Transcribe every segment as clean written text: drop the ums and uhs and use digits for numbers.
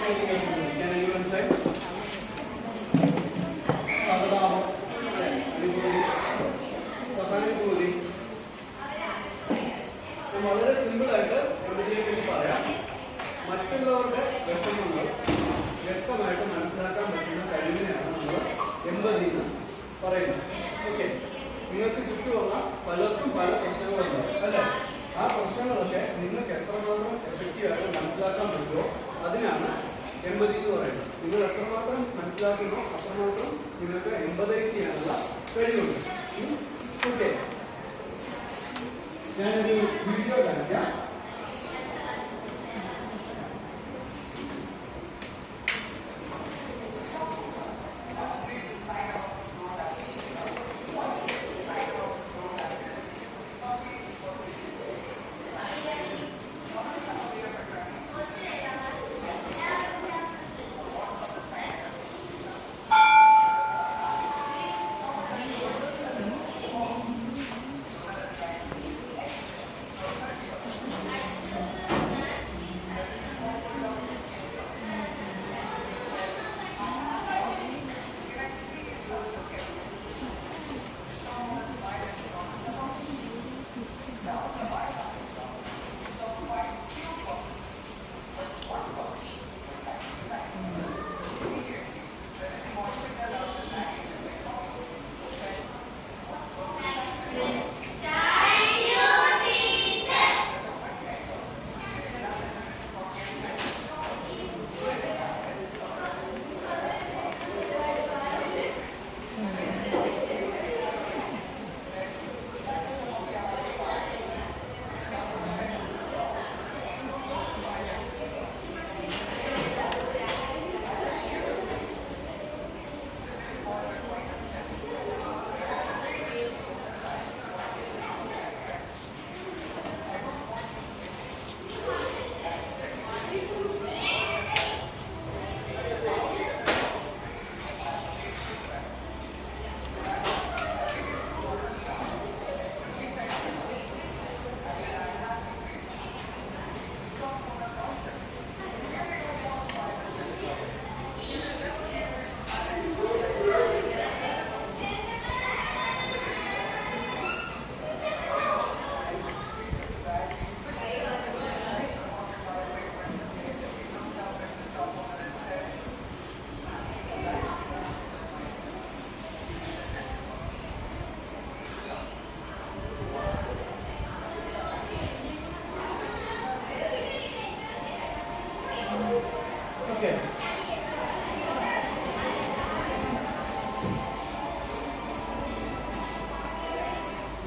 Can anyone say? Sagadama. Saganipudi. വളരെ simple ആയിട്ട് എന്തിനേക്ക് പറയാം. മറ്റുള്ളവരുടെ വ്യക്തിത്വങ്ങൾ വ്യക്തമായിട്ട് മനസ്സിലാക്കാൻ പറ്റുന്ന കഴിവിനെയാണ് നമ്മൾ എമ്പതി എന്ന് പറയുന്നത്. ഓക്കെ, നിങ്ങൾക്ക് ചുറ്റുമുള്ള പലർക്കും പല പ്രശ്നങ്ങളുണ്ട് അല്ലേ? ആ പ്രശ്നങ്ങളൊക്കെ നിങ്ങൾക്ക് എത്രമാത്രം എഫക്റ്റീവായിട്ട് മനസ്സിലാക്കാൻ പറ്റുമോ അതിനാണ് എമ്പതി എന്ന് പറയുന്നത്. നിങ്ങൾ എത്രമാത്രം മനസ്സിലാക്കുന്നോ അത്രമാത്രം നിങ്ങൾക്ക് എമ്പതൈസ് ചെയ്യാനുള്ള കഴിവുണ്ട്. ഓക്കെ, ഞാനൊരു വീഡിയോ കാണിക്കാം.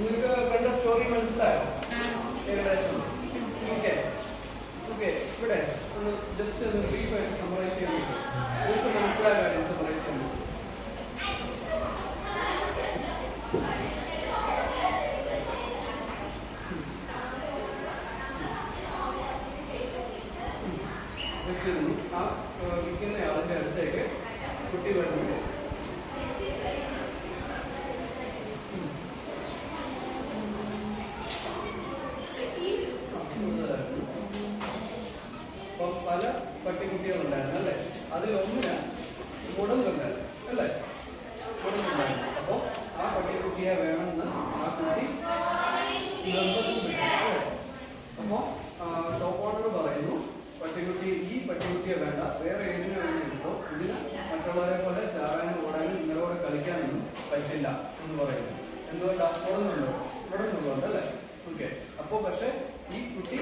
നിങ്ങൾക്ക് കണ്ട സ്റ്റോറി മനസ്സിലായോ? ഏകദേശം. ഓക്കെ ഓക്കെ, ഇവിടെ ഒന്ന് ജസ്റ്റ് ഒന്ന് ബ്രീഫായിട്ട് സമ്മറൈസ് ചെയ്യാൻ പറ്റും. നിങ്ങൾക്ക് മനസ്സിലായ കാര്യം സമ്മറൈസ് ചെയ്യാൻ പറ്റും. വെച്ചിരുന്നു ആ വിൽക്കുന്ന ആളിന്റെ അടുത്തേക്ക് കുട്ടി വരുന്നു. പല പട്ടിക്കുട്ടികളുണ്ടായിരുന്നു അല്ലേ? അതിലൊന്നിന് മുടങ്ങുണ്ടായിരുന്നു അല്ലേ? മുടങ്ങുണ്ടായിരുന്നു. അപ്പോൾ ആ പട്ടിക്കുട്ടിയെ വേണമെന്ന് ആ കുട്ടി നിർബന്ധിച്ചു. അപ്പോൾ ഷോപ്പ് ഓണർ പറയുന്നു, പട്ടിക്കുട്ടി ഈ പട്ടിക്കുട്ടിയെ വേണ്ട, വേറെ ഏതിനു വേണ്ടി എടുത്തോ, ഇതിന് മറ്റുള്ളവരെ പോലെ ചാടാനും ഓടാനും നിങ്ങളോട് കളിക്കാനൊന്നും പറ്റില്ല എന്ന് പറയുന്നു. എന്തുകൊണ്ടാ? മുടങ്ങുന്നുണ്ട് അല്ലേ? ഓക്കെ, അപ്പോൾ പക്ഷെ ഈ കുട്ടി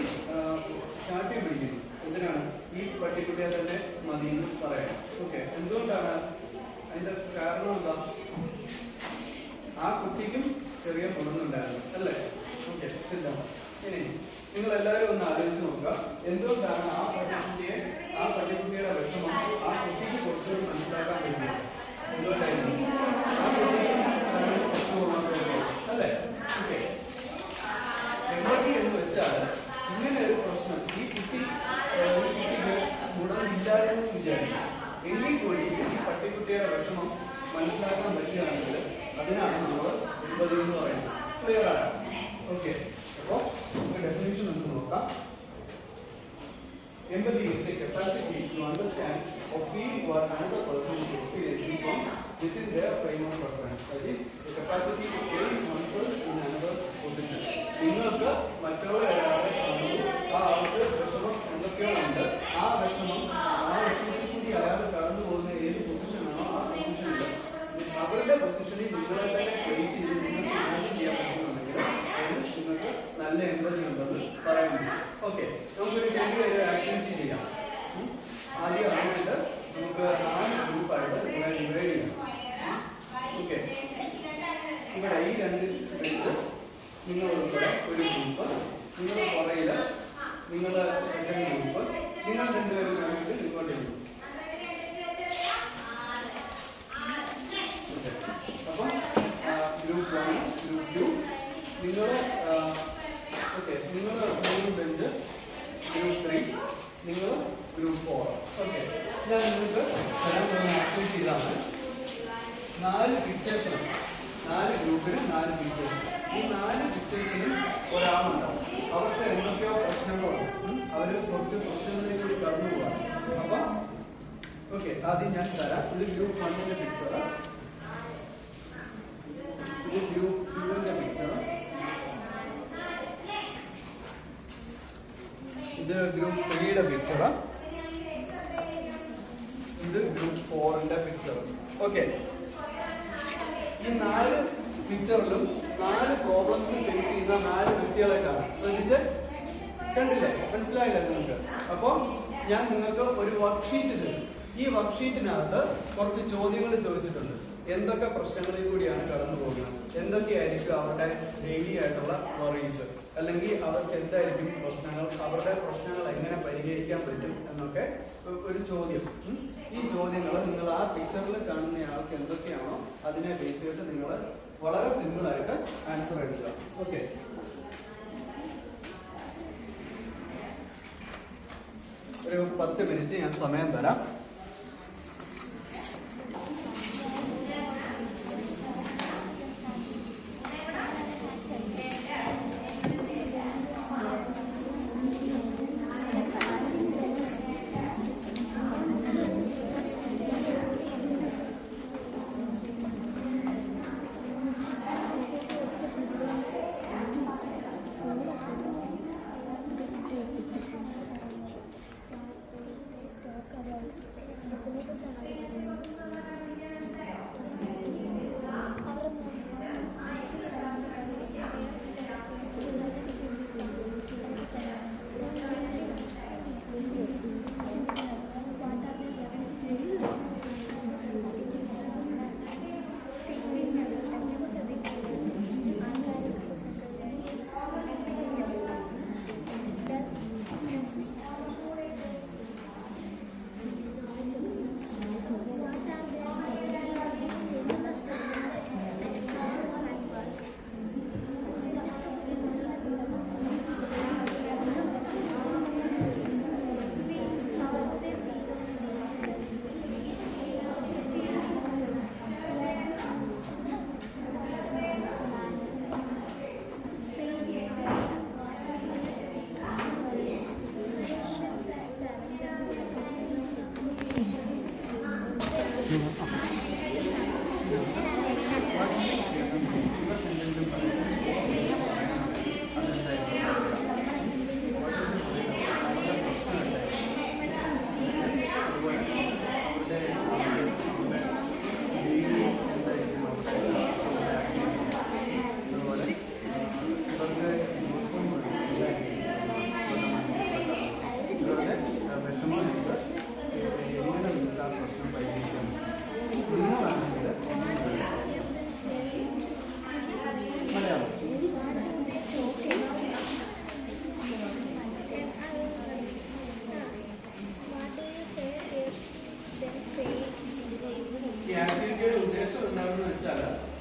ശാഠ്യം പിടിക്കുന്നു. എന്തിനാണ്? ഈ പട്ടിക്കുട്ടിയെ തന്നെ മതി എന്ന് പറയാം. ഓക്കെ, എന്തുകൊണ്ടാണ്? അതിന്റെ കാരണം എന്താ? ആ കുട്ടിക്കും ചെറിയ മുടങ്ങുണ്ടായിരുന്നു അല്ലേ? ഓക്കെ, ഇനി നിങ്ങൾ എല്ലാവരും ഒന്ന് ആലോചിച്ച് നോക്കുക, എന്തുകൊണ്ടാണ് ആ പട്ടിക്കുട്ടിയുടെ വിഷമം ആ കുട്ടിക്ക് കുറച്ചുകൂടി മനസ്സിലാക്കാൻ പറ്റുന്നത്? എന്തുകൊണ്ടായിരുന്നു? ആ കുട്ടിക്ക് പ്രശ്നമാണ് അല്ലേ? ഓക്കെ, എമ്പതി എന്ന് വെച്ചാൽ ഇങ്ങനെ ഒരു പ്രശ്നം ഈ കുട്ടിക്ക് ഗുണമില്ലാതെന്ന് വിചാരിക്കും. എങ്കിൽ കൂടി ഈ പട്ടിക്കുട്ടിയുടെ വിഷമം മനസ്സിലാക്കാൻ പറ്റുകയാണെങ്കിൽ അതിനാണ് നമ്മൾ എമ്പതി എന്ന് പറയുന്നത്. ക്ലിയർ ആണ്? ഓക്കെ, അപ്പോൾ നമുക്ക് ഡെഫിനിഷൻ ഒന്ന് നോക്കാം. Empathy is the capacity to understand or feel what another person is experiencing from within their frame of reference. That is, the capacity to place oneself in another's position. നിങ്ങൾക്ക് മറ്റുള്ളവരാളെ ആ ആൾക്ക് വിഷമം എന്തൊക്കെയുണ്ട്, ആ വിഷമത്തിൽ കൂടി അയാൾ കടന്നു പോകുന്ന ഏത് പൊസിഷനാണോ ആ പൊസിഷനിൽ അവരുടെ പൊസിഷനിൽ നിങ്ങളെ തന്നെ പ്ലേസ് ചെയ്ത് നിങ്ങൾക്ക് ഇമാജിൻ ചെയ്യാൻ പറ്റുന്നുണ്ടെങ്കിൽ അതിന് നിങ്ങൾക്ക് നല്ല എമ്പതി ഉണ്ടെന്ന് പറയാൻ പറ്റും. ഓക്കെ, നമുക്കൊരു ചെറിയൊരു ആക്ടിവിറ്റി ചെയ്യാം. ആദ്യം ആയിട്ട് നമുക്ക് 4 ഗ്രൂപ്പായിട്ട് ഇവിടെ ഡിവൈഡ് ചെയ്യാം. ഓക്കെ, ഇവിടെ ഈ 2 വെച്ച് നിങ്ങൾ ഉൾപ്പെടെ ഒരു ഗ്രൂപ്പ്, നിങ്ങൾ പുറയിൽ നിങ്ങൾ സെക്കൻഡ് ഗ്രൂപ്പ്, നിങ്ങൾ 2 പേരും വേണമെങ്കിൽ ഇങ്ങോട്ട് ചെയ്യും. അപ്പം ഗ്രൂപ്പ് 1, ഗ്രൂപ്പ് 2 നിങ്ങൾ ഓക്കെ, നിങ്ങൾ 3 ബെഞ്ച്, ഗ്രൂപ്പ് 3 നിങ്ങൾ ഗ്രൂപ്പ് 4. ഓക്കെ, ഞാൻ നിങ്ങൾക്ക് ആക്ടിവിറ്റി ഇതാണ്. 4 പിക്ചേഴ്സാണ്, 4 ഗ്രൂപ്പിന് 4 പിക്ചേഴ്സ്. ഈ 4 പിക്ചേഴ്സിനും ഒരാളുണ്ടാവും. അവർക്ക് എന്തൊക്കെയോ പ്രശ്നങ്ങളുണ്ട്, അവർ കുറച്ച് പ്രശ്നങ്ങളിൽ കൂടി കടന്നു പോകാം. അപ്പം ഓക്കെ, ആദ്യം ഞാൻ തരാം. ഇത് ഗ്രൂപ്പ് 1ന്റെ പിക്ചറ്, ഇത് ഗ്രൂപ്പ് 2ന്റെ പിക്ചറ്, ഇത് ഗ്രൂപ്പ് 3യുടെ പിക്ചറ്, ഇത് ഗ്രൂപ്പ് 4ന്റെ പിക്ചറ്. ഓക്കെ, ഈ 4 പിക്ചറിലും 4 പ്രോബ്ലംസ് ഫേസ് ചെയ്യുന്ന 4 വ്യക്തികളെ കാണാം. ശ്രദ്ധിച്ച് കണ്ടില്ലേ, മനസ്സിലായില്ലേ നിങ്ങൾക്ക്? അപ്പോൾ ഞാൻ നിങ്ങൾക്ക് ഒരു വർക്ക്ഷീറ്റ് തരും. ഈ വർക്ക്ഷീറ്റിനകത്ത് കുറച്ച് ചോദ്യങ്ങൾ ചോദിച്ചിട്ടുണ്ട്. എന്തൊക്കെ പ്രശ്നങ്ങളിൽ കൂടിയാണ് കടന്നു പോകുന്നത്, എന്തൊക്കെയായിരിക്കും അവരുടെ ഡെയിലി ആയിട്ടുള്ള വറീസ്, അല്ലെങ്കിൽ അവർക്ക് എന്തായിരിക്കും പ്രശ്നങ്ങൾ, അവരുടെ പ്രശ്നങ്ങൾ എങ്ങനെ പരിഹരിക്കാൻ പറ്റും എന്നൊക്കെ ഒരു ചോദ്യം. ഈ ചോദ്യങ്ങൾ നിങ്ങൾ ആ പിക്ചറിൽ കാണുന്ന ആൾക്ക് എന്തൊക്കെയാണോ അതിനെ ബേസ് ചെയ്തിട്ട് നിങ്ങൾ വളരെ സിമ്പിൾ ആയിട്ട് ആൻസർ എടുക്കുക. ഓക്കെ, ഒരു 10 മിനിറ്റ് ഞാൻ സമയം തരാം.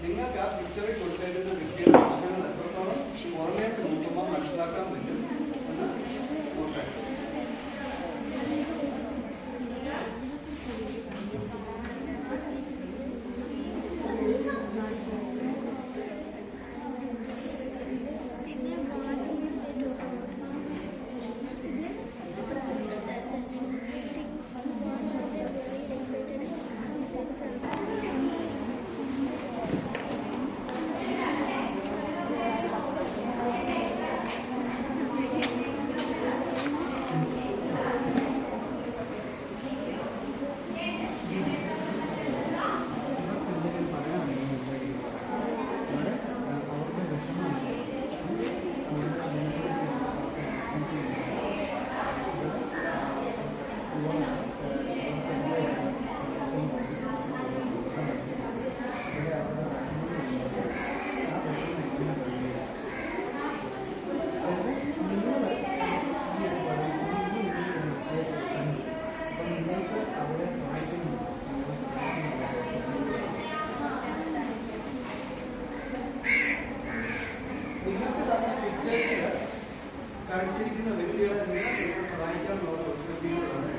നിങ്ങൾക്ക് ആ പിക്ചറിൽ കൊടുത്തേക്കുന്ന വ്യക്തിയുടെ പ്രശ്നങ്ങൾ എത്രത്തോളം പുറമേക്ക് നോക്കുമ്പോൾ മനസ്സിലാക്കാൻ പറ്റും എന്ന് നോക്കാം. പഠിച്ചിരിക്കുന്ന വ്യക്തികളെ നിങ്ങൾ സഹായിക്കാനുള്ള പോസിബിലിറ്റികളാണ്.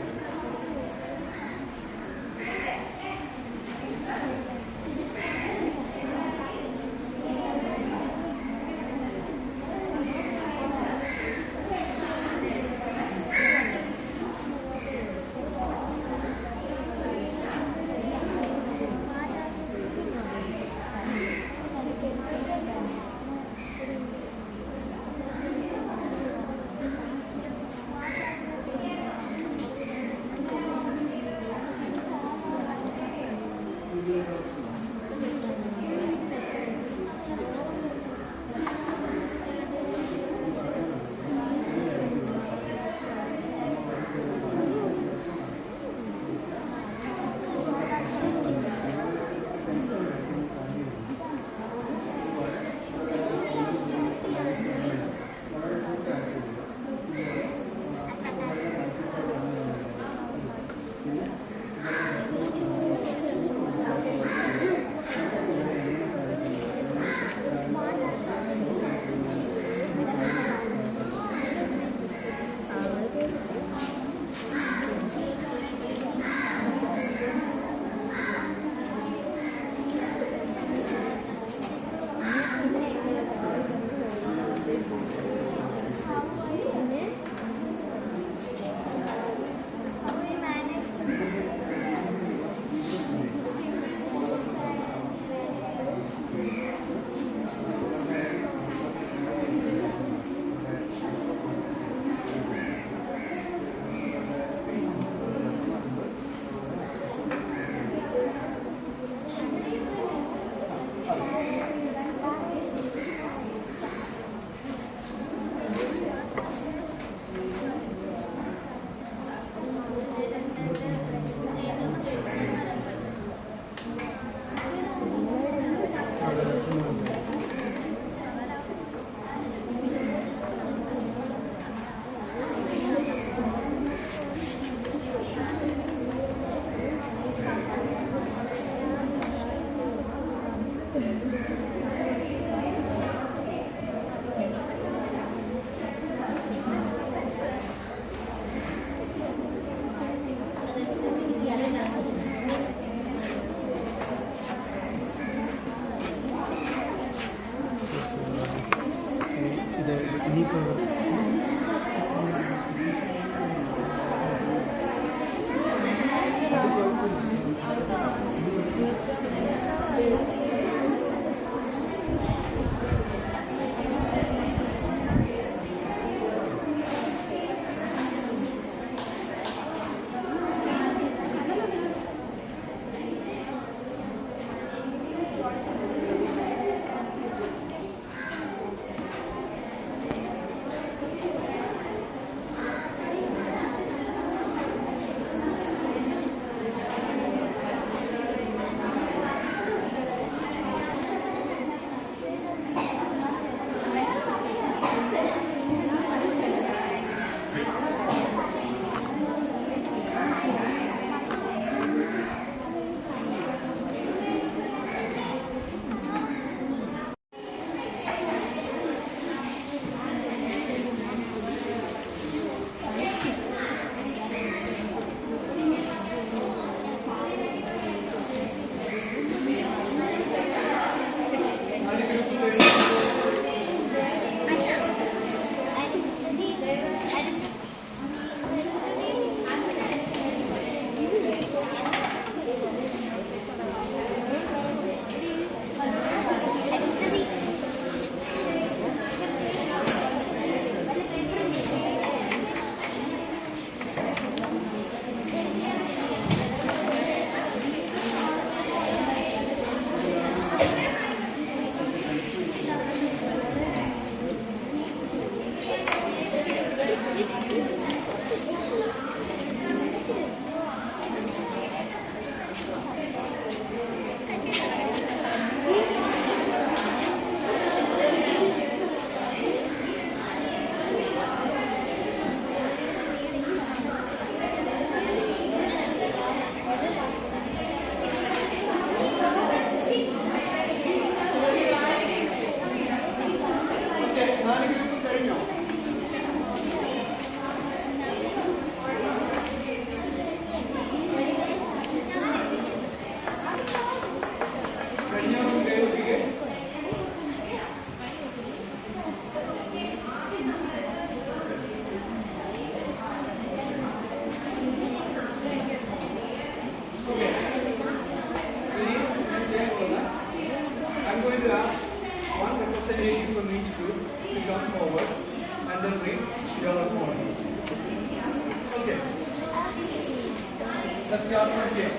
Let's start from here.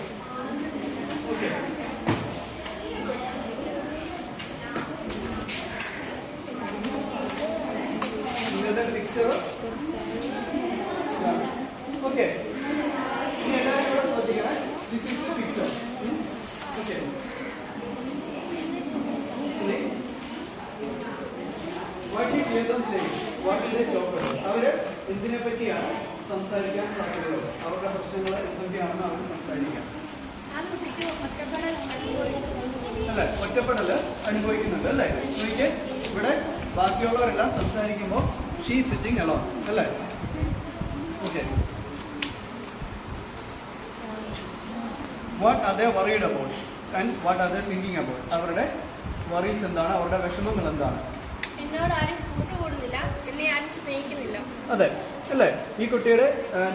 Okay. നിങ്ങളുടെ പിക്ചർ ഓക്കെ ഇനി എല്ലാവരും കൂടെ ശ്രദ്ധിക്കണം. This is the picture. Okay what you here dum say, what they talk about? അവര് എന്തിനെ പറ്റിയാണ് സംസാരിക്കാൻ സാധ്യതയുള്ളത്? അവരുടെ പ്രശ്നങ്ങൾ എന്തൊക്കെയാണെന്ന് അവർ സംസാരിക്കാം. അല്ലെ, ഒറ്റപ്പെടൽ അനുഭവിക്കുന്നുണ്ട് അല്ലേ? എനിക്ക് ഇവിടെ ബാക്കിയുള്ളവരെല്ലാം സംസാരിക്കുമ്പോൾ ഷീ സിറ്റിംഗ് അലോൺ അല്ലേ? Okay. What are they worried about and what are they thinking about? അവരുടെ വറീസ് എന്താണ്, അവരുടെ വിഷമങ്ങൾ എന്താണ്? എന്നോട് ആരും കൂട്ടുകൂടുന്നില്ല, എന്നെ ആരും സ്നേഹിക്കുന്നില്ല. അതെ അല്ലേ? ഈ കുട്ടിയുടെ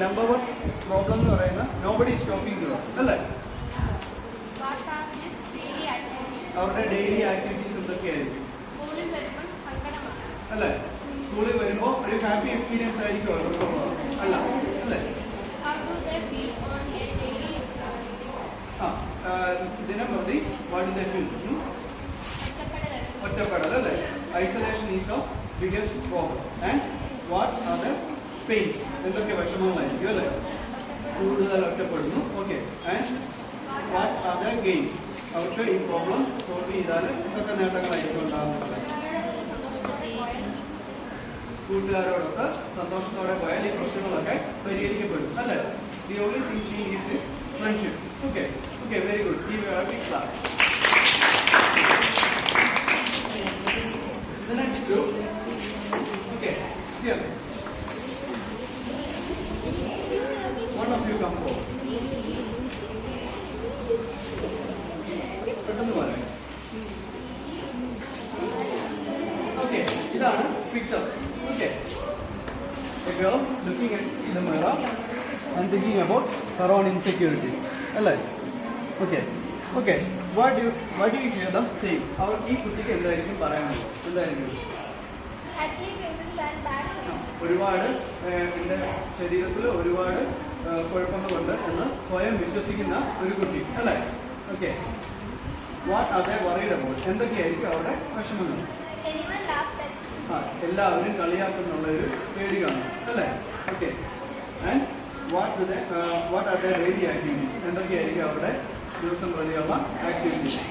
നമ്പർ 1 പ്രോബ്ലം എന്ന് പറയുന്നത് nobody is talking to her അല്ലേ? അവരുടെ ഡെയിലി ആക്ടിവിറ്റീസ് എന്തൊക്കെയായിരിക്കും? സ്കൂളിൽ വരുമ്പോൾ സങ്കടമാണ് അല്ലേ? സ്കൂളിൽ വരുമ്പോൾ ഒരു ഹാപ്പി എക്സ്പീരിയൻസ് ആയിരിക്കും അവർക്കുള്ളത് അല്ല അല്ലേ? ദിനപ്രതി വാട്ട് ദേ ഫീൽ? ഒറ്റപ്പെടൽ അല്ലേ? Isolation is of biggest problem. And what are the pains? എന്തൊക്കെ വിഷമങ്ങളായിരിക്കും അല്ലേ? കൂടുതൽ ഒറ്റപ്പെടുന്നു. Okay. And what are the gains? അവർക്ക് ഈ പ്രോബ്ലം സോൾവ് ചെയ്താൽ എന്തൊക്കെ നേട്ടങ്ങളായിരിക്കും ഉണ്ടാകുന്നത്? കൂട്ടുകാരോടൊക്കെ സന്തോഷത്തോടെ പോയാൽ ഈ പ്രശ്നങ്ങളൊക്കെ പരിഹരിക്കപ്പെടും അല്ലേ? The only thing she needs is friendship. Okay okay, very good. Give you a big clap. The next group. Okay, here. One of you come forward. പെട്ടെന്ന് പറയാം. ഓക്കെ, ഇതാണ് picture. Okay, a girl looking at the mirror and thinking about her own insecurities. അല്ലേ? Okay okay. What do you hear them say? അവർ ഈ കുട്ടിക്ക് എന്തായിരിക്കും പറയാനുള്ളത്? എന്തായിരിക്കും? ഒരുപാട് എൻ്റെ ശരീരത്തിൽ ഒരുപാട് കുഴപ്പങ്ങളുണ്ട് എന്ന് സ്വയം വിശ്വസിക്കുന്ന ഒരു കുട്ടി അല്ലേ? Okay. What are they worried about? എന്തൊക്കെയായിരിക്കും അവരുടെ വിഷമങ്ങൾ? എല്ലാവരും കളിയാക്കുന്നുള്ള ഒരു പേടി കാണും അല്ലേ? Okay. And what are they daily activities? എന്തൊക്കെയായിരിക്കും അവരുടെ ദിവസം പ്രതിയുള്ള ആക്ടിവിറ്റീസ്?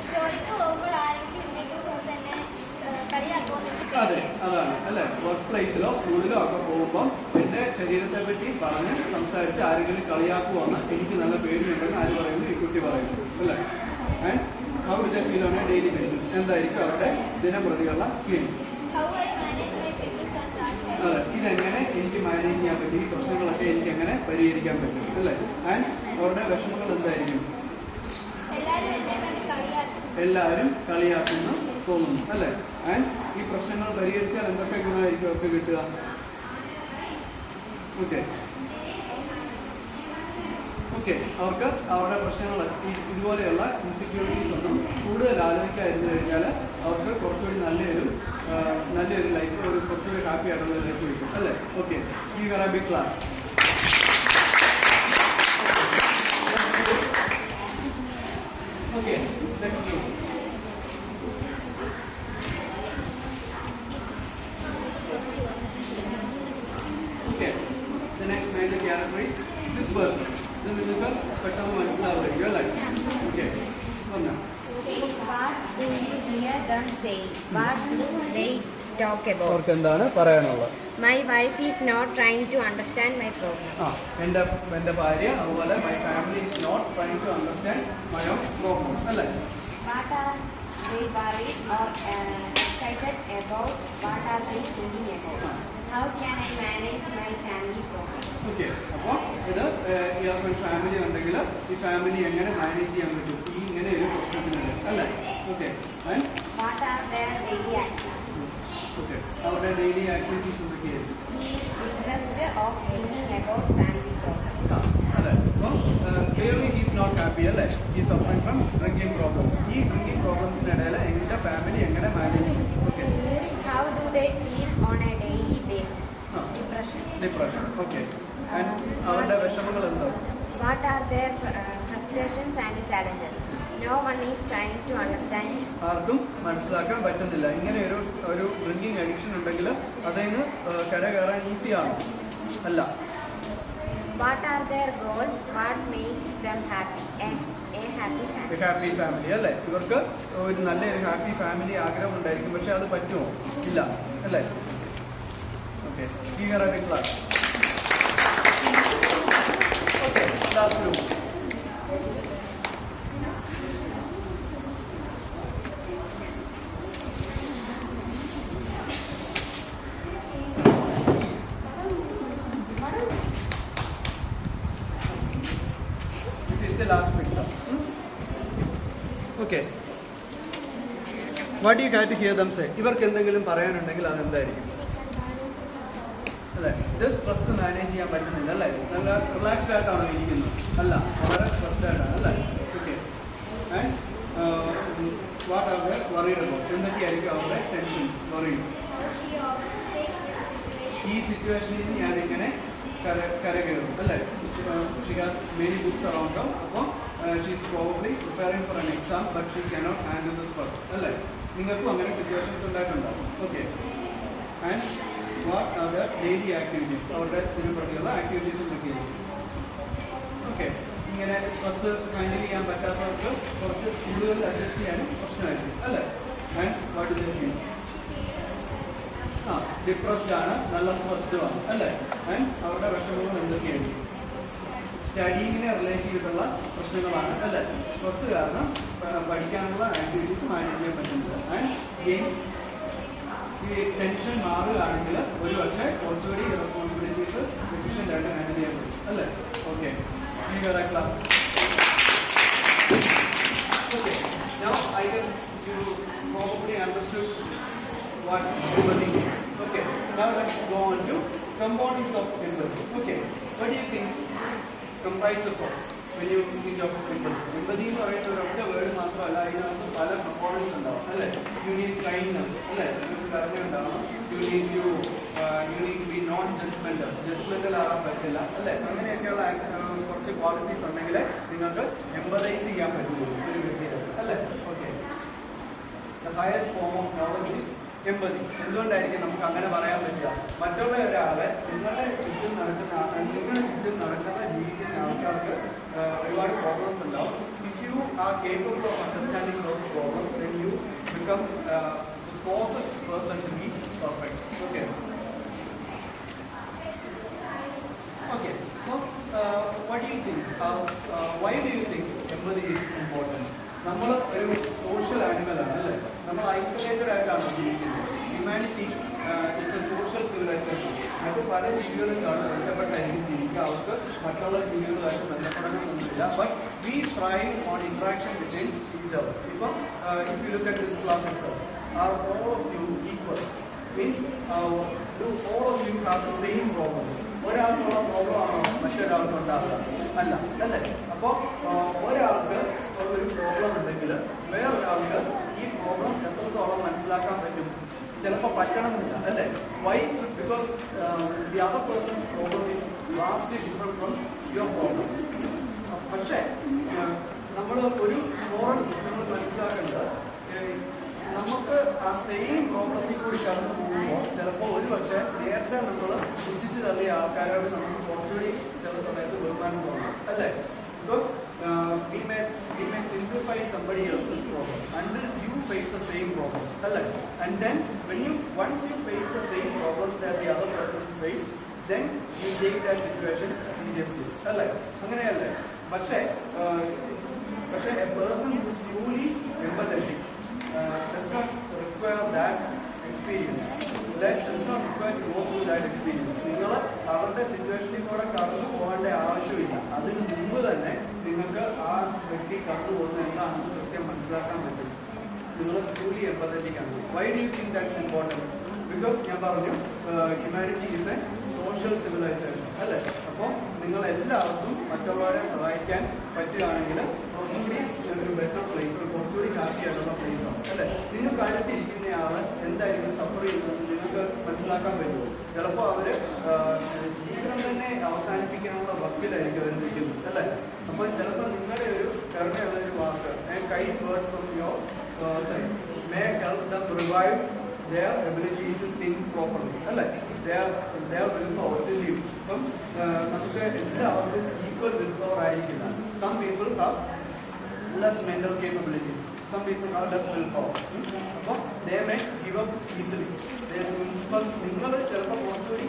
അതെ, അതാണ് അല്ലേ? വർക്ക് പ്ലേസിലോ സ്കൂളിലോ ഒക്കെ പോകുമ്പോൾ എൻ്റെ ശരീരത്തെ പറ്റി പറഞ്ഞ് സംസാരിച്ച് ആരെങ്കിലും കളിയാക്കുവാന്ന് എനിക്ക് നല്ല പേടിയുണ്ടെന്ന് ആര് പറയുന്നു? ഈ കുട്ടി പറയുന്നു അല്ലേ? And how do they feel on A daily basis? എന്തായിരിക്കും അവരുടെ ദിനംപ്രതിയുള്ള ഫീലിംഗ്? അതെ, ഇതെങ്ങനെ എനിക്ക് മാനേജ് ചെയ്യാൻ പറ്റും? ഈ പ്രശ്നങ്ങളൊക്കെ എനിക്ക് എങ്ങനെ പരിഹരിക്കാൻ പറ്റും അല്ലേ? ആൻഡ് അവരുടെ വിഷമങ്ങൾ എന്തായിരിക്കും? എല്ലാവരും കളിയാക്കുന്നു തോന്നുന്നു അല്ലേ? ആൻഡ് ഈ പ്രശ്നങ്ങൾ പരിഹരിച്ചാൽ എന്തൊക്കെ ഗുണമായിരിക്കും അവർക്ക് കിട്ടുക? Okay okay. അവർക്ക് അവരുടെ പ്രശ്നങ്ങൾ ഇതുപോലെയുള്ള ഇൻസെക്യൂരിറ്റീസ് ഒന്നും കൂടുതൽ ആലോചിക്കാതിരുന്നു കഴിഞ്ഞാൽ അവർക്ക് കുറച്ചുകൂടി നല്ലൊരു ലൈഫ്, ഒരു കുറച്ചുകൂടി ഹാപ്പി ആയിട്ടുള്ള ലൈഫ് കിട്ടും അല്ലേ? ഓക്കെ, ഈ very big class. Okay, next game. Okay, the next major character is this person. ഇത് നിങ്ങൾക്ക് പെട്ടെന്ന് മനസ്സിലാവുമായിരിക്കും അല്ലേ? ഓക്കെ, പറഞ്ഞോ. അവർക്ക് എന്താണ് പറയാനുള്ളത്? My wife is not trying to understand my problem. എൻ്റെ ഭാര്യ അതുപോലെ my family is not trying to understand my own problems അല്ലേ? What are they worried or excited about? What are they thinking about? How can I manage my family problems? Okay, അപ്പോൾ ഇത് ഇയാൾക്ക് ഒരു family ഉണ്ടെങ്കിൽ ഈ family എങ്ങനെ manage ചെയ്യാൻ പറ്റും ഈ ഇങ്ങനെ ഒരു പ്രശ്നത്തിനുണ്ട് അല്ലേ? Okay. What are their daily activities? Okay, അവരുടെ ഡെയിലി ആക്ടിവിറ്റീസ് എന്തൊക്കെയായിരിക്കും? Interested of thinking about family problems. അല്ലേ? അപ്പോൾ ക്ലിയർലി ഹീസ് നോട്ട് ഹാപ്പി അല്ലേ? He's suffering from drinking problems. ഈ ഡ്രിങ്കിങ് പ്രോബ്ലംസിനിടയിൽ എൻ്റെ ഫാമിലി എങ്ങനെ മാനേജ് ചെയ്യും? Okay. How do they feel on a daily basis? Depression. Okay. And അവരുടെ വിഷമങ്ങൾ എന്താ? What are their frustrations and challenges? No one is trying to understand it. ആർക്കും മനസ്സിലാക്കാൻ പറ്റുന്നില്ല. ഇങ്ങനെ ഒരു ഡ്രിങ്കിങ് അഡിക്ഷൻ ഉണ്ടെങ്കിൽ അതിന് കരകയറാൻ ഈസിയാണ് അല്ല. What are their goals? What makes them happy? A happy family. Happy family അല്ലേ? ഇവർക്ക് ഒരു നല്ലൊരു ഹാപ്പി ഫാമിലി ആഗ്രഹം ഉണ്ടായിരിക്കും, പക്ഷെ അത് പറ്റുമോ? ഇല്ല അല്ലേ? Okay, class. Okay, last group. The last picture. Okay. What do you have to hear them say? ഇവർക്ക് എന്തെങ്കിലും പറയാനുണ്ടെങ്കിൽ അതെന്തായിരിക്കും അല്ലേ? ഇത് സ്ട്രെസ് മാനേജ് ചെയ്യാൻ പറ്റുന്നില്ല അല്ലേ? നല്ല റിലാക്സ്ഡ് ആയിട്ടാണോ ഇരിക്കുന്നത്? അല്ല, വളരെ സ്ട്രെസ്ഡ് ആയിട്ടാണ് അല്ലേ? Okay. And what are they worried about? എന്തൊക്കെയായിരിക്കും അവരുടെ ടെൻഷൻസ്, വറീസ്? ഈ സിറ്റുവേഷനിൽ ഞാൻ എങ്ങനെ കരകയറും അല്ലേ? She has many books around her. അപ്പോൾ she is probably preparing for an exam, but she cannot handle the stress. അല്ലേ? നിങ്ങൾക്കും അങ്ങനെ സിറ്റുവേഷൻസ് ഉണ്ടായിട്ടുണ്ടാവും. Okay. And what are the daily activities? അവരുടെ ഇതിനെപ്പറ്റിയുള്ള ആക്ടിവിറ്റീസ് എന്തൊക്കെയാണ്? ഓക്കെ. ഇങ്ങനെ സ്ട്രെസ് ഹാൻഡിൽ ചെയ്യാൻ പറ്റാത്തവർക്ക് കുറച്ച് സ്കൂളുകളിൽ അഡ്ജസ്റ്റ് ചെയ്യാനും പ്രശ്നമായിരിക്കും അല്ലേ? And what is the feel? Depressed ആണ്, നല്ല സ്ട്രെസ്ഡ് ആണ് അല്ലേ? ആൻഡ് അവരുടെ വിഷമങ്ങൾ എന്തൊക്കെയായിരിക്കും? സ്റ്റഡിങ്ങിനെ റിലേറ്റ് ചെയ്തിട്ടുള്ള പ്രശ്നങ്ങളാണ് അല്ലേ? സ്ട്രെസ് കാരണം പഠിക്കാനുള്ള ആക്ടിവിറ്റീസ് മാനേജ് ചെയ്യാൻ പറ്റുന്നത്. ആൻഡ് ഗെയിംസ്, ഈ ടെൻഷൻ മാറുകയാണെങ്കിൽ ഒരു പക്ഷേ കുറച്ചുകൂടി റെസ്പോൺസിബിലിറ്റീസ് എഫിഷ്യൻ്റ് ആയിട്ട് ഹാൻഡിൽ ചെയ്യാൻ പറ്റും അല്ലേ? Okay, class. Okay, now I guess you probably understood what empathy is. Okay, now let's go on to components of empathy. Okay, what do you think comprises of when you think of empathy? Empathy എന്ന് പറയുന്ന ഒരൊറ്റ word മാത്രമല്ല, അതിനകത്ത് പല components ഉണ്ടാവും അല്ലേ? You need kindness അല്ലേ? നിങ്ങൾക്ക് പറഞ്ഞുണ്ടാവണം. You need to be non judgemental ആകാൻ പറ്റില്ല അല്ലേ? അങ്ങനെയൊക്കെയുള്ള കുറച്ച് ക്വാളിറ്റീസ് ഉണ്ടെങ്കിൽ നിങ്ങൾക്ക് എംപതൈസ് ചെയ്യാൻ പറ്റുള്ളൂ ഒരു വ്യക്തിയെ അല്ലേ? Okay, the highest form of knowledge is empathy. എന്തുകൊണ്ടായിരിക്കും നമുക്ക് അങ്ങനെ പറയാൻ പറ്റുക? മറ്റുള്ള ഒരാളെ നിങ്ങളുടെ ചുറ്റും നടക്കുന്ന ജീവിക്കുന്ന ആൾക്കാർക്ക് ഒരുപാട് പ്രോബ്ലംസ് ഉണ്ടാവും. If you are capable of understanding those problems, then you become closest person to be perfect. Okay, okay. So what do you think, why do you think empathy is important? നമ്മൾ ഒരു social ആനിമലാണ് അല്ലേ? നമ്മൾ isolated ആയിട്ടാണ് ജീവിക്കുന്നത്. Humanity is a social civilisation. മറ്റ് പല ജീവികളും കാണും ഒറ്റപ്പെട്ടായിരിക്കും ജീവിക്കുക. അവർക്ക് മറ്റുള്ള ജീവികളുമായിട്ട് ബന്ധപ്പെടണമെന്നൊന്നുമില്ല. But we try on interaction between each other. ഇപ്പം if you look at this class itself, are all of you equal? Means do all of you have the same problem? ഒരാൾക്കുള്ള പ്രോബ്ലം ആണോ മറ്റൊരാൾക്ക് ഉണ്ടാവുക? അല്ല അല്ലേ? അപ്പോൾ ഒരാൾക്ക് ഒരു പ്രോബ്ലം ഉണ്ടെങ്കിൽ വേറൊരാൾക്ക് ഈ പ്രോബ്ലം എത്രത്തോളം മനസ്സിലാക്കാൻ പറ്റും? ചിലപ്പോൾ പറ്റണമെന്നില്ല അല്ലേ? Why? Because the other person's problem is vastly different from your problem. പക്ഷേ നമ്മൾ ഒരു മോറൽ നമ്മൾ മനസ്സിലാക്കേണ്ടത്, നമുക്ക് ആ സെയിം പ്രോബ്ലത്തിൽ കൂടി കടന്നു പോകുമ്പോൾ ചിലപ്പോൾ ഒരു പക്ഷേ നേരത്തെ നമ്മൾ പുച്ഛിച്ച് തള്ളിയ ആൾക്കാരോട് നമുക്ക് കുറച്ചുകൂടി ചില സമയത്ത് ബഹുമാനം തോന്നും അല്ലേ? Because we may simplify somebody else's problem until you face the same problem, and then once you face the same problems that the other person faced, then you take that situation seriously, അങ്ങനെയല്ലേ? പക്ഷേ a person who is truly empathetic does not require that experience. That does not require to go through that experience. നിങ്ങൾ അവരുടെ സിറ്റുവേഷനിൽ കൂടെ കടന്നു പോകേണ്ട ആവശ്യമില്ല. അതിന് മുമ്പ് തന്നെ നിങ്ങൾക്ക് ആ വ്യക്തി കടന്നു പോകുന്നത് എന്താണെന്ന് കൃത്യം മനസ്സിലാക്കാൻ പറ്റും. നിങ്ങൾ ട്രൂലി എംപത്തറ്റിക് ആണ്. Why do you think that's important? Because ഞാൻ പറഞ്ഞു humanity is a social civilisation അല്ലേ? അപ്പോൾ നിങ്ങളെല്ലാവർക്കും മറ്റുള്ളവരെ സഹായിക്കാൻ പറ്റുകയാണെങ്കിൽ കുറച്ചുകൂടി ഒരു ബെറ്റർ പ്ലേസ്, കുറച്ചുകൂടി ഹാപ്പി ആയിട്ടുള്ള പ്ലേസ് ആണ് അല്ലേ? നിങ്ങൾക്ക് അടുത്തിരിക്കുന്ന ആള് എന്തായിരിക്കും സഫർ ചെയ്യുന്നത് നിങ്ങൾക്ക് മനസ്സിലാക്കാൻ പറ്റുമോ? ചിലപ്പോൾ അവർ ജീവിതം തന്നെ അവസാനിപ്പിക്കാനുള്ള വക്കിലായിരിക്കും അവർ നിൽക്കുന്നത് അല്ലേ? അപ്പോൾ ചിലപ്പോൾ നിങ്ങളുടെ ഒരു കരുണയുള്ള ഒരു വാക്ക് kind word from your side may help them revive their ability to think properly. അല്ലേ? Their willpower to live. അപ്പം നമുക്ക് എല്ലാവർക്കും ഈക്വൽ willpower ആയിരിക്കില്ല. Some people have less mental capabilities. Some people have less willpower. അപ്പോൾ they may give up easily. ഇപ്പം നിങ്ങൾ ചിലപ്പോൾ കുറച്ചുകൂടി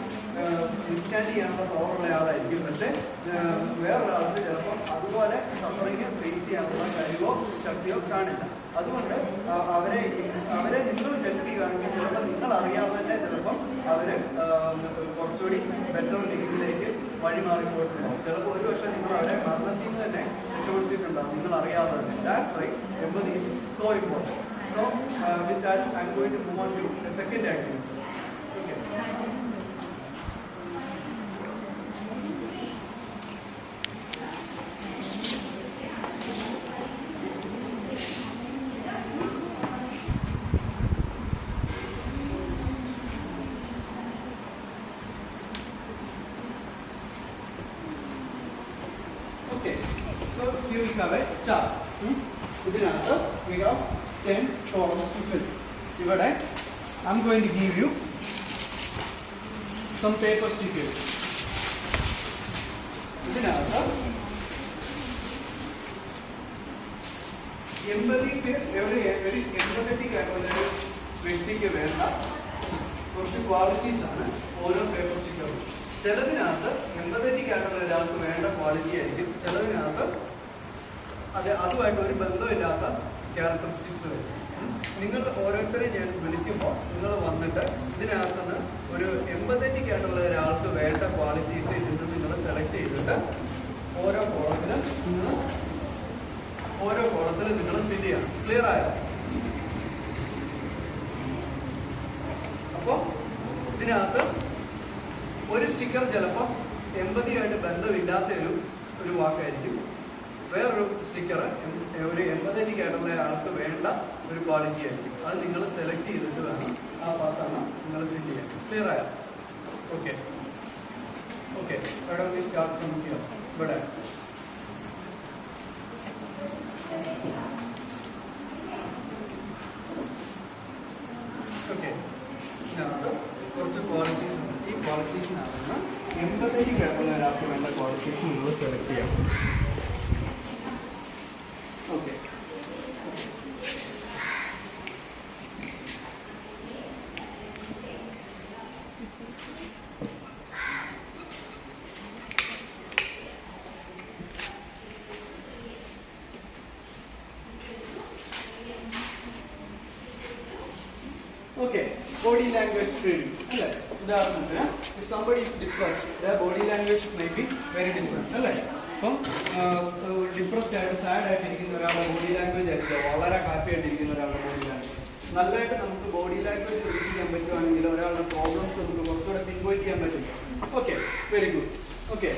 ഇൻസ്റ്റാൻഡ് ചെയ്യാനുള്ള പവറുള്ള ആളായിരിക്കും. പക്ഷേ വേറൊരാൾക്ക് ചിലപ്പോൾ അതുപോലെ സഫറിങ് ഫേസ് ചെയ്യാനുള്ള കഴിവോ ശക്തിയോ കാണില്ല. അതുകൊണ്ട് അവരെ നിങ്ങൾ ഹെൽപ്പ് ചെയ്യുകയാണെങ്കിൽ ചിലപ്പോൾ നിങ്ങൾ അറിയാതെ തന്നെ ചിലപ്പം അവര് കുറച്ചുകൂടി ബെറ്റർ ലിവിങ്ങിലേക്ക് വഴി മാറിപ്പോയിട്ടുണ്ടാവും. ചിലപ്പോൾ ഒരു വർഷം നിങ്ങൾ അവരെ മരണത്തിൽ നിന്ന് തന്നെ രക്ഷപ്പെടുത്തിയിട്ടുണ്ടാവും നിങ്ങൾ അറിയാതെ തന്നെ. That's why empathy is so important. So with that I am going to move on to the second activity. Okay, so here we have a chart. ഇതിനകത്ത് we have 10 columns to fill. ഇവിടെ I am going to give you some paper stickers. ഇതിനകത്ത് എംപതിക്ക് ഒരു empathetic ആയിട്ടുള്ള ഒരു വ്യക്തിക്ക് വേണ്ട കുറച്ച് qualities ആണ് ഓരോ പേപ്പർ സ്റ്റിക്കറും. ചിലതിനകത്ത് എംപതറ്റിക് ആയിട്ടുള്ള ഒരാൾക്ക് വേണ്ട ക്വാളിറ്റി ആയിരിക്കും, ചിലതിനകത്ത് അതുമായിട്ട് ഒരു ബന്ധമില്ലാത്ത ക്യാരക്ടറിസ്റ്റിക്സ് വരും. നിങ്ങൾ ഓരോരുത്തരെയും ഞാൻ വിളിക്കുമ്പോൾ നിങ്ങൾ വന്നിട്ട് ഇതിനകത്തുനിന്ന് ഒരു എംപതറ്റിക് ആയിട്ടുള്ള ഒരാൾക്ക് വേണ്ട ക്വാളിറ്റീസ് ഇതിൽ നിങ്ങൾ സെലക്ട് ചെയ്തിട്ട് ഓരോ കോളത്തിലും നിങ്ങൾ ഫില്ല് ചെയ്യണം. ക്ലിയർ ആയോ? അപ്പോൾ ഇതിനകത്ത് ഒരു സ്റ്റിക്കർ ചിലപ്പോൾ എംപതിയായിട്ട് ബന്ധമില്ലാത്ത ഒരു വാക്കായിരിക്കും. വേറൊരു സ്റ്റിക്കർ ഒരു എംപതറ്റിക് ആയിട്ടുള്ള ആൾക്ക് വേണ്ട ഒരു ക്വാളിറ്റി ആയിരിക്കും. അത് നിങ്ങൾ സെലക്ട് ചെയ്തിട്ട് വേണം ആ ഭാഗത്താണ് നിങ്ങൾ ഫില്ല് ചെയ്യാൻ. ക്ലിയർ ആയോ? Okay okay start from here. ഇവിടെ ഓക്കെ ഇതിനകത്ത് കുറച്ച് ക്വാളിറ്റീസ് ഉണ്ട്. ഈ ക്വാളിറ്റീസിനകത്ത് എംപതറ്റിക് ആയിട്ടുള്ള ഒരാൾക്ക് വേണ്ട ക്വാളിറ്റീസ് നിങ്ങൾ സെലക്ട് ചെയ്യാം. Okay okay, body language training. അല്ലേ? ഉദാഹരണത്തിന് if somebody is depressed, their body language may be very different. അല്ലേ? അപ്പം ഡിപ്രസ്ഡ് ആയിട്ട് സാഡ് ആയിട്ടിരിക്കുന്ന ഒരാളുടെ ബോഡി ലാംഗ്വേജ് ആയിരിക്കും വളരെ ഹാപ്പി ആയിട്ടിരിക്കുന്ന ഒരാളുടെ ബോഡി ലാംഗ്വേജ്. നല്ലതായിട്ട് നമുക്ക് ബോഡി ലാംഗ്വേജ് റീഡ് ചെയ്യാൻ പറ്റുവാണെങ്കിൽ ഒരാളുടെ പ്രോബ്ലംസ് നമുക്ക് കുറച്ചുകൂടെ പിൻപോയിന്റ് ചെയ്യാൻ പറ്റും. Okay, very good. Okay,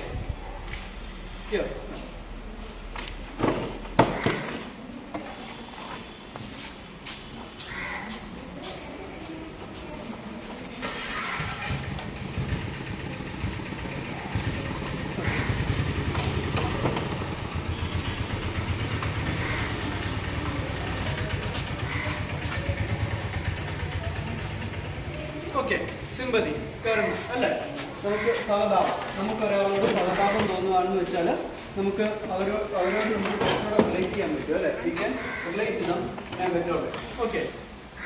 here okay. Sympathy, കരുണ അല്ലേ? നമുക്ക് സഹതാപം, നമുക്കൊരാളോട് സഹതാപം തോന്നുകയാണെന്ന് വെച്ചാൽ നമുക്ക് അവരോട് നമുക്ക് കുറച്ചുകൂടെ റിലേറ്റ് ചെയ്യാൻ പറ്റും അല്ലേ? We can relate them and better. Okay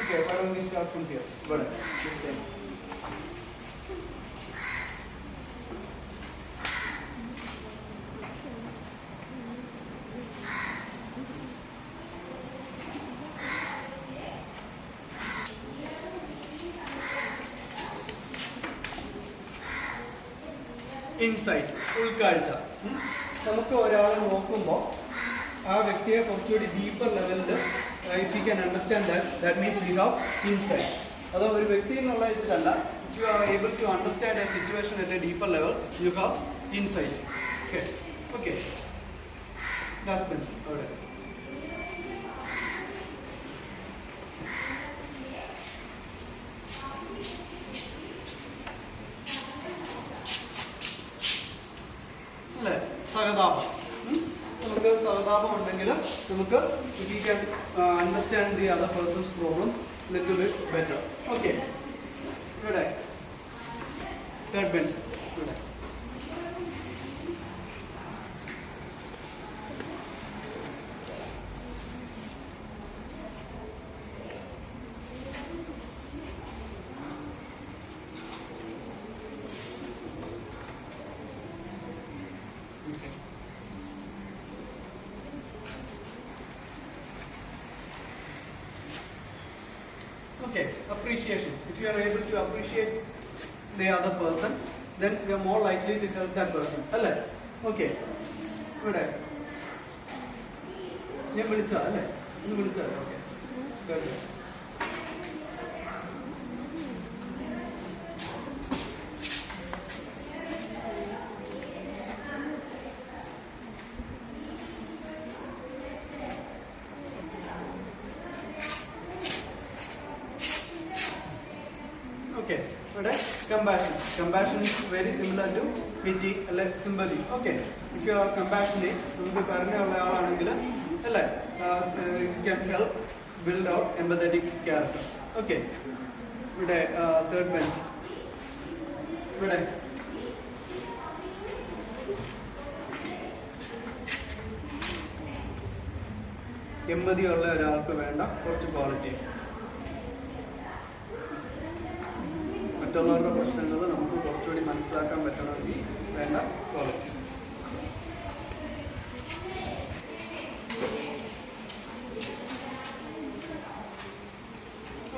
okay, why don't we start from here? ഇവിടെ this time. ഇൻസൈറ്റ്, ഉൾക്കാഴ്ച. നമുക്ക് ഒരാളെ നോക്കുമ്പോൾ ആ വ്യക്തിയെ കുറച്ചുകൂടി ഡീപ്പർ ലെവലിൽ if you can understand that means we have insight. അതോ ഒരു വ്യക്തി എന്നുള്ള ഇതിലല്ല, if you are able to understand a situation at a deeper level you have insight. Okay okay, last bench അവിടെ. അല്ലേ? സഹതാപം. നമുക്ക് സഹതാപം ഉണ്ടെങ്കിൽ നമുക്ക് we can understand the other person's problem little bit better. Okay. ഇവിടെ third bench. ഇവിടെ Okay, appreciation. If you are able to appreciate the other person, then you are more likely to help that person. Alle? Okay. ഇവിടെ ഞാൻ വിളിച്ചാ അല്ലേ? ഒന്ന് വിളിച്ചാ okay. Okay, compassion. Compassion is very similar to pity, like sympathy. Okay, if you are compassionate, you can help build out empathetic character. Okay, third bench. Empathy ഉള്ള ഒരാൾക്ക് വേണ്ട കുറച്ച് ക്വാളിറ്റീസ്. മറ്റുള്ളവരുടെ പ്രശ്നങ്ങൾ നമുക്ക് കുറച്ചുകൂടി മനസ്സിലാക്കാൻ പറ്റണമെങ്കിൽ വേണ്ട qualities.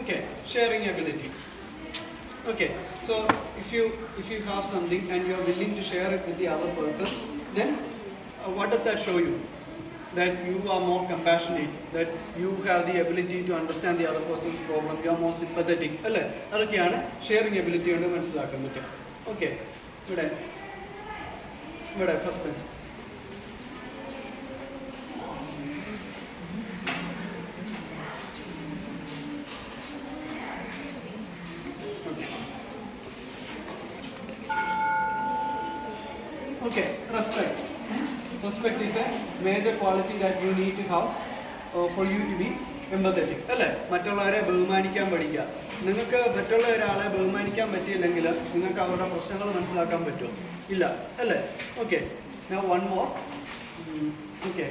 Okay, sharing abilities. Okay, so if you have something and you are willing to share it with the other person, then what does that show you? That you are more compassionate, that you have the ability to understand the other person's problem, you are more sympathetic. അല്ലേ? അതൊക്കെയാണ് sharing ability കൊണ്ട് മനസ്സിലാക്കാൻ പറ്റും. Okay, ഇവിടെ first bench. Okay, respect. Respect is a major quality that you need to have for you to be empathetic. അല്ലേ? മറ്റുള്ളവരെ ബഹുമാനിക്കാൻ പഠിക്കുക. നിങ്ങൾക്ക് മറ്റുള്ള ഒരാളെ ബഹുമാനിക്കാൻ പറ്റിയില്ലെങ്കിൽ നിങ്ങൾക്ക് അവരുടെ പ്രശ്നങ്ങൾ മനസ്സിലാക്കാൻ പറ്റുമോ? ഇല്ല, അല്ലേ? Okay, now one more. Okay.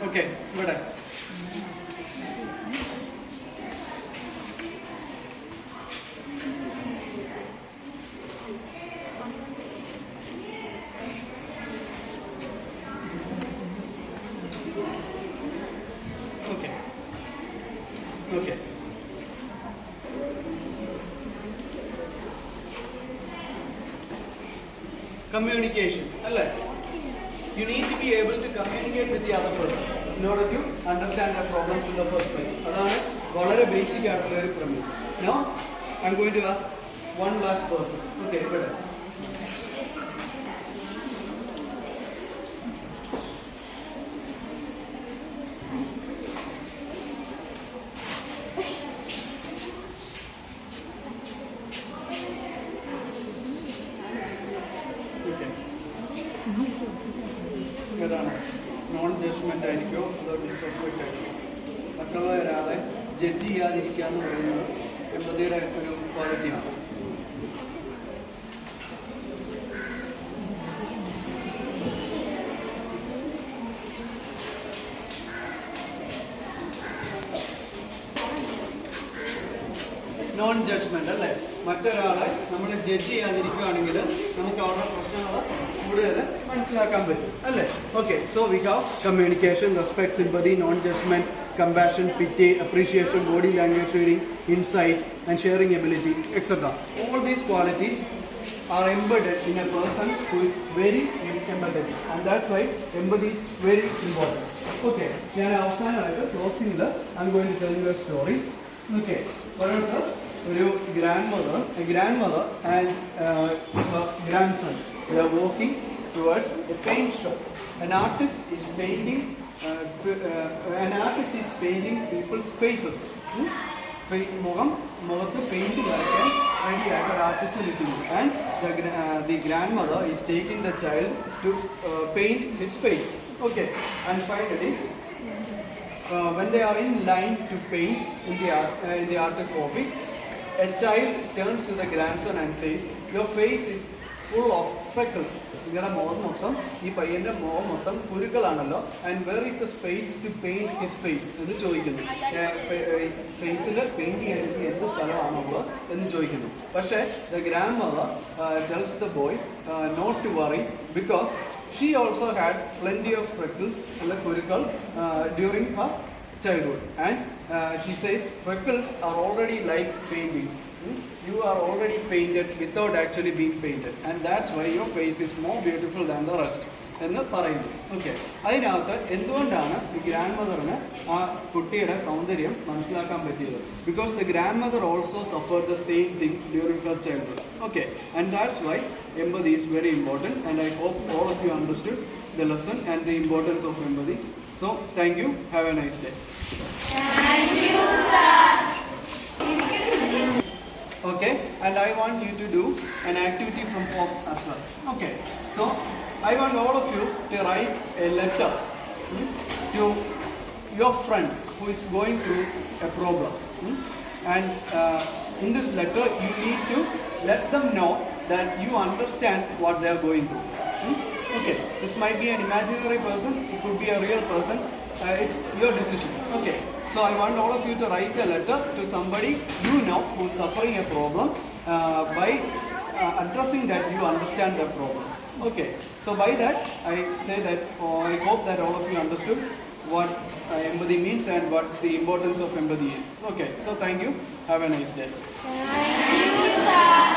Okay, ഇവിടെ Okay. Communication. You need to be able to communicate with the other person in order to understand their problems in the first place. That's very basic premise. Now, I'm going to ask one last person. Okay, better. Non judgement ആയിരിക്കോ അതോ disrespect ആയിരിക്കും. മറ്റുള്ള ഒരാളെ judge ചെയ്യാതിരിക്കുക എന്ന് പറയുന്നത് എമ്പതിയുടെ ഒരു ക്വാളിറ്റിയാണ്. നോൺ ജഡ്ജ്മെന്റ് അല്ലേ? മറ്റൊരാളെ നമ്മൾ ജഡ്ജ് ചെയ്യാതിരിക്കുകയാണെങ്കിൽ നമുക്ക് അവരുടെ പ്രശ്നങ്ങൾ കൂടുതൽ മനസ്സിലാക്കാൻ പറ്റും അല്ലേ? Okay, so we have communication, respect, sympathy, non judgment, compassion, pity, appreciation, body language reading, insight, and sharing ability, etc. All these qualities are embedded in a person who is very empathetic, and that's why empathy is very important. Okay, ഞാൻ അവസാനമായിട്ട് ക്ലോസിംഗിൽ I'm going to tell you a story. Okay, ഒരു grandmother and her grandson, they are walking towards a paint shop. An artist is painting people's faces. മുഖത്ത് paint വരയ്ക്കാൻ വേണ്ടിയായിട്ട് ഒരു artist നിൽക്കുന്നു. And the grandmother is taking the child to paint his face. Okay, and finally, when they are in line to paint in the artist's office, a child turns to the grandson and says, "Your face is full of freckles." നിങ്ങളുടെ മുഖം മൊത്തം ഈ പയ്യന്റെ മുഖം മൊത്തം കുരുക്കളാണല്ലോ. And where is the space to paint his face എന്ന് ചോദിക്കുന്നു. ഫേസിൽ പെയിന്റ് ചെയ്യാൻ എന്ത് സ്ഥലമാണുള്ളത് എന്ന് ചോദിക്കുന്നു. പക്ഷേ the grandmother tells the boy not to worry because she also had plenty of freckles and kurukal during her childhood, and she says freckles are already like paintings. You are already painted without actually being painted, and that's why your face is more beautiful than the rest എന്ന് പറയുന്നു. Okay, അതിനകത്ത് എന്തുകൊണ്ടാണ് ഈ grand മദറിന് ആ കുട്ടിയുടെ സൗന്ദര്യം മനസ്സിലാക്കാൻ പറ്റിയത്? Because the grandmother also suffer the same thing during her childhood. Okay, and that's why empathy is very important, and I hope all of you understood the lesson and the importance of empathy. So thank you, have a nice day. Thank you, sir. Okay, and I want you to do an activity from home as well. Okay, so I want all of you to write a letter to your friend who is going through a problem, and in this letter you need to let them know that you understand what they are going through. Okay, this might be an imaginary person, it could be a real person, it's your decision. Okay, so I want all of you to write a letter to somebody you know who is suffering a problem by addressing that you understand their problem. Okay, so by that I say that, I hope that all of you understood what empathy means and what the importance of empathy is. Okay, so thank you, have a nice day. Thank you, sir.